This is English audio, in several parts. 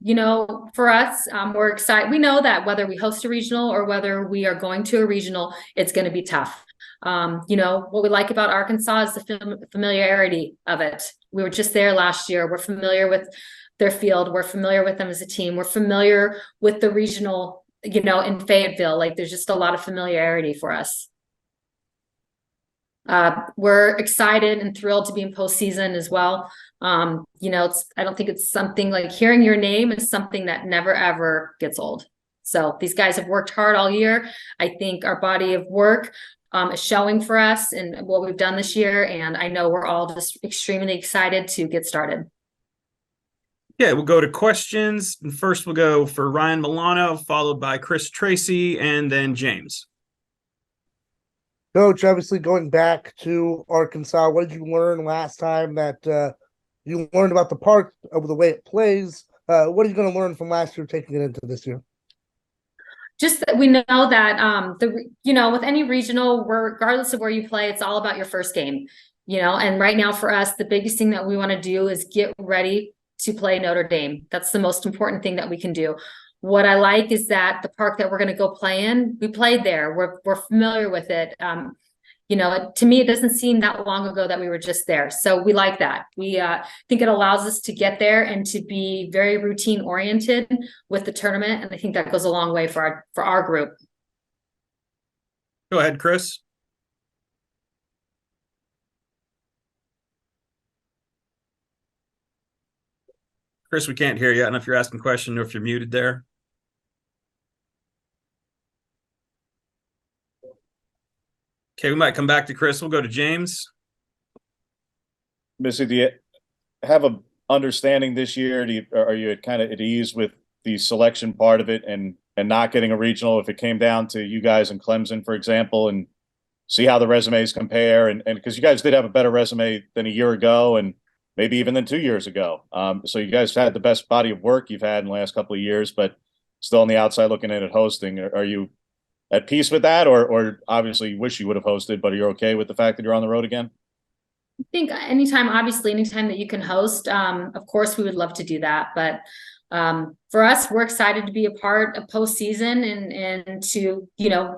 For us, we're excited. We know that whether we host a regional or whether we are going to a regional, it's going to be tough. What we like about Arkansas is the familiarity of it. We were just there last year. We're familiar with their field. We're familiar with them as a team. We're familiar with the regional, in Fayetteville. Like there's just a lot of familiarity for us. We're excited and thrilled to be in postseason as well. I don't think it's something like hearing your name is something that never ever gets old. So these guys have worked hard all year. I think our body of work is showing for us and what we've done this year. And I know we're all just extremely excited to get started. Yeah, we'll go to questions. And first we'll go for Ryan Milano, followed by Chris Tracy, and then James. Coach, obviously going back to Arkansas, what did you learn last time that you learned about the park, over the way it plays? What are you going to learn from last year taking it into this year? Just that we know that with any regional, regardless of where you play, it's all about your first game. And right now for us, the biggest thing that we want to do is get ready to play Notre Dame. That's the most important thing that we can do. What I like is that the park that we're going to go play in, we played there. We're familiar with it. To me, it doesn't seem that long ago that we were just there. So we like that. We think it allows us to get there and to be very routine oriented with the tournament. And I think that goes a long way for our group. Go ahead, Chris. Chris, we can't hear you. I don't know if you're asking a question or if you're muted there. Okay, we might come back to Chris. We'll go to James. Missy, do you have an understanding this year? Are you kind of at ease with the selection part of it and not getting a regional if it came down to you guys and Clemson, for example, and see how the resumes compare? And because you guys did have a better resume than a year ago and maybe even than 2 years ago. So you guys had the best body of work you've had in the last couple of years, but still on the outside looking in at hosting. Are you at peace with that, or obviously you wish you would have hosted, but are you okay with the fact that you're on the road again? I think anytime that you can host, of course we would love to do that. But for us, we're excited to be a part of postseason and to,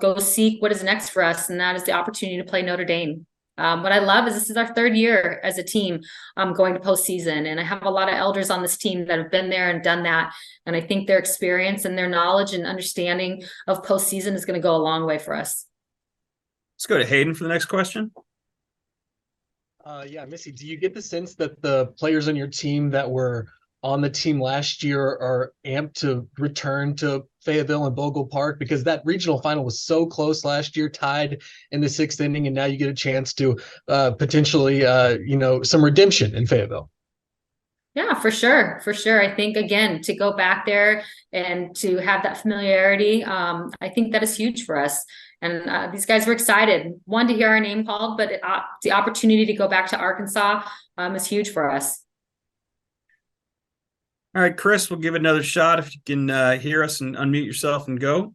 go seek what is next for us. And that is the opportunity to play Notre Dame. What I love is this is our third year as a team going to postseason. And I have a lot of elders on this team that have been there and done that. And I think their experience and their knowledge and understanding of postseason is going to go a long way for us. Let's go to Hayden for the next question. Yeah, Missy, do you get the sense that the players on your team that were on the team last year are amped to return to Fayetteville and Bogle Park? Because that regional final was so close last year, tied in the sixth inning, and now you get a chance to potentially, some redemption in Fayetteville. Yeah, for sure. For sure. I think, again, to go back there and to have that familiarity, I think that is huge for us. And these guys were excited, one, to hear our name called, but the opportunity to go back to Arkansas is huge for us. All right, Chris, we'll give it another shot if you can hear us and unmute yourself and go.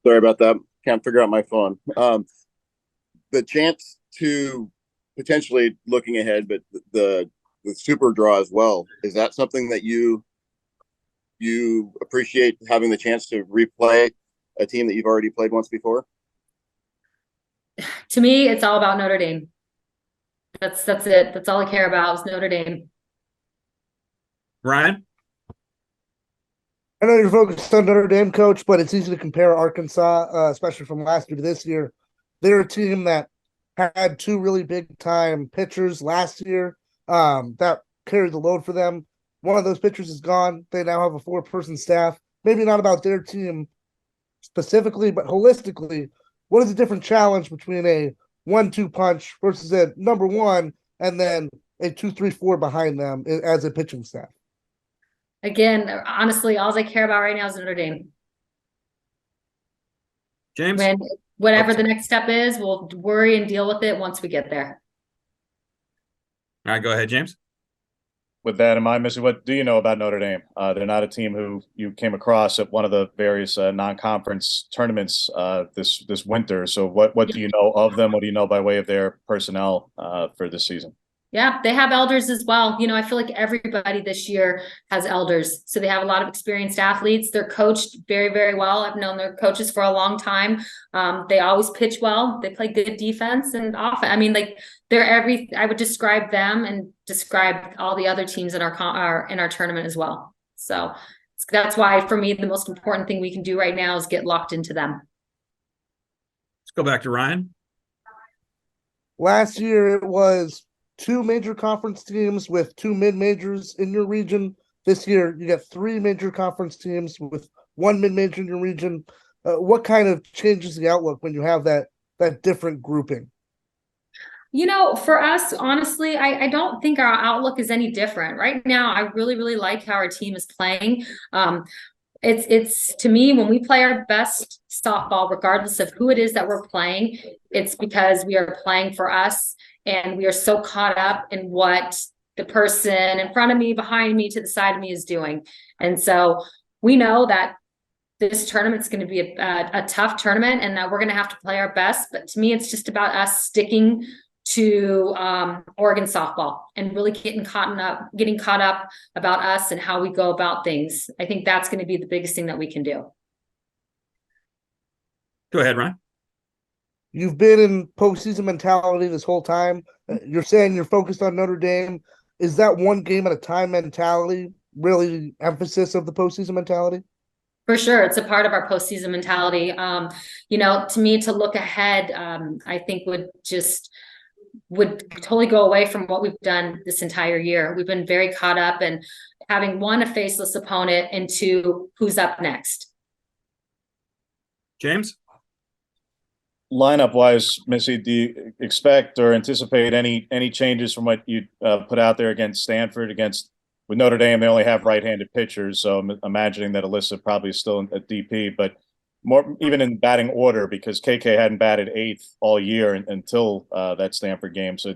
Sorry about that. Can't figure out my phone. The chance to potentially looking ahead, but the super draw as well. Is that something that you appreciate, having the chance to replay a team that you've already played once before? To me, it's all about Notre Dame. That's it. That's all I care about is Notre Dame. Ryan? I know you're focused on Notre Dame, Coach, but it's easy to compare Arkansas, especially from last year to this year. They're a team that had two really big-time pitchers last year that carried the load for them. One of those pitchers is gone. They now have a four-person staff. Maybe not about their team specifically, but holistically, what is a different challenge between a 1-2 punch versus a number one and then a 2-3-4 behind them as a pitching staff? Again, honestly, all I care about right now is Notre Dame. James? Whatever the next step is, we'll worry and deal with it once we get there. All right, go ahead, James. With that in mind, Missy, what do you know about Notre Dame? They're not a team who you came across at one of the various non-conference tournaments this winter. So what do you know of them? What do you know by way of their personnel for this season? Yeah, they have elders as well. You know, I feel like everybody this year has elders. So they have a lot of experienced athletes. They're coached very, very well. I've known their coaches for a long time. They always pitch well. They play good defense and offense. I mean, like I would describe them and describe all the other teams in our tournament as well. So that's why for me, the most important thing we can do right now is get locked into them. Let's go back to Ryan. Last year it was 2 major conference teams with 2 mid-majors in your region. This year you got 3 major conference teams with 1 mid-major in your region. What kind of changes the outlook when you have that different grouping? You know, for us, honestly, I don't think our outlook is any different. Right now, I really, really like how our team is playing. It's to me, when we play our best softball, regardless of who it is that we're playing, it's because we are playing for us. And we are so caught up in what the person in front of me, behind me, to the side of me is doing. And so we know that this tournament's going to be a tough tournament and that we're going to have to play our best. But to me, it's just about us sticking to Oregon softball and really getting caught up about us and how we go about things. I think that's going to be the biggest thing that we can do. Go ahead, Ryan. You've been in postseason mentality this whole time. You're saying you're focused on Notre Dame. Is that one game at a time mentality really emphasis of the postseason mentality? For sure. It's a part of our postseason mentality. You know, to me, to look ahead, I think would totally go away from what we've done this entire year. We've been very caught up in having, 1, a faceless opponent, and 2, who's up next. James? Lineup wise, Missy, do you expect or anticipate any changes from what you put out there against Stanford? With Notre Dame, they only have right-handed pitchers, so I'm imagining that Alyssa probably is still at DP, but more even in batting order, because KK hadn't batted 8th all year until that Stanford game. So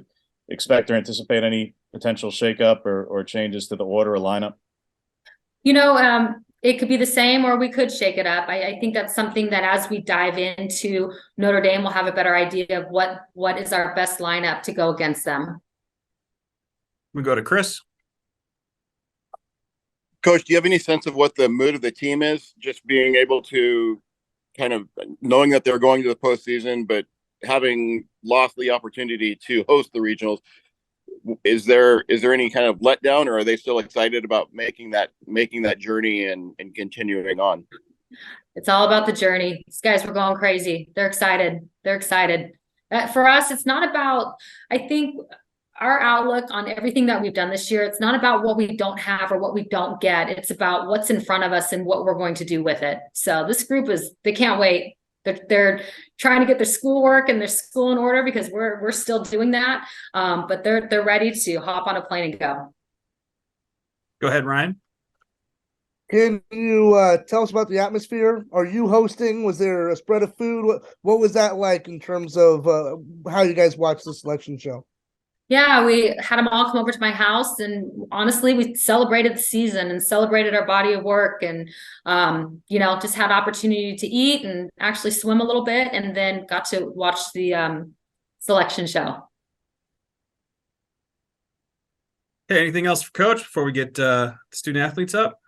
expect or anticipate any potential shakeup or changes to the order or lineup? You know, it could be the same, or we could shake it up. I think that's something that as we dive into Notre Dame, we'll have a better idea of what is our best lineup to go against them. We go to Chris. Coach, do you have any sense of what the mood of the team is? Just being able to kind of knowing that they're going to the postseason, but having lost the opportunity to host the regionals. Is there any kind of letdown, or are they still excited about making that journey and continuing on? It's all about the journey. These guys were going crazy. They're excited. For us, it's not about, I think, our outlook on everything that we've done this year. It's not about what we don't have or what we don't get. It's about what's in front of us and what we're going to do with it. So this group they can't wait. They're trying to get their schoolwork and their school in order, because we're still doing that. But they're ready to hop on a plane and go. Go ahead, Ryan. Can you tell us about the atmosphere? Are you hosting? Was there a spread of food? What was that like in terms of how you guys watched the selection show? Yeah, we had them all come over to my house, and honestly, we celebrated the season and celebrated our body of work, and you know, just had opportunity to eat and actually swim a little bit, and then got to watch the selection show. Okay, anything else for Coach before we get student athletes up?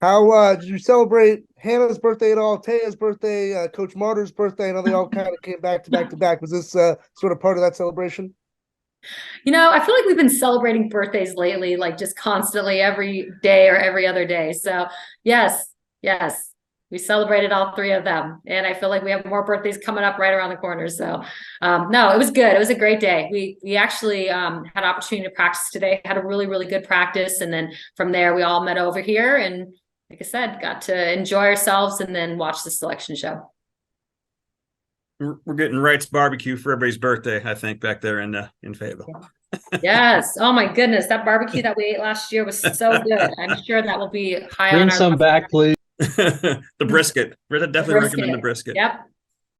How did you celebrate Hannah's birthday at all? Taya's birthday, Coach Martyr's birthday? I know they all kind of came back to back to back. Was this sort of part of that celebration? You know, I feel like we've been celebrating birthdays lately, like just constantly every day or every other day. So yes, we celebrated all 3 of them. And I feel like we have more birthdays coming up right around the corner. So no, it was good. It was a great day. We actually had opportunity to practice today, had a really, really good practice. And then from there, we all met over here and, like I said, got to enjoy ourselves and then watch the selection show. We're getting Wright's barbecue for everybody's birthday, I think, back there in Fayetteville. Yes. Oh my goodness, that barbecue that we ate last year was so good. I'm sure that will be high on our Bring some back, please. The brisket. We're definitely recommend the brisket. Yep.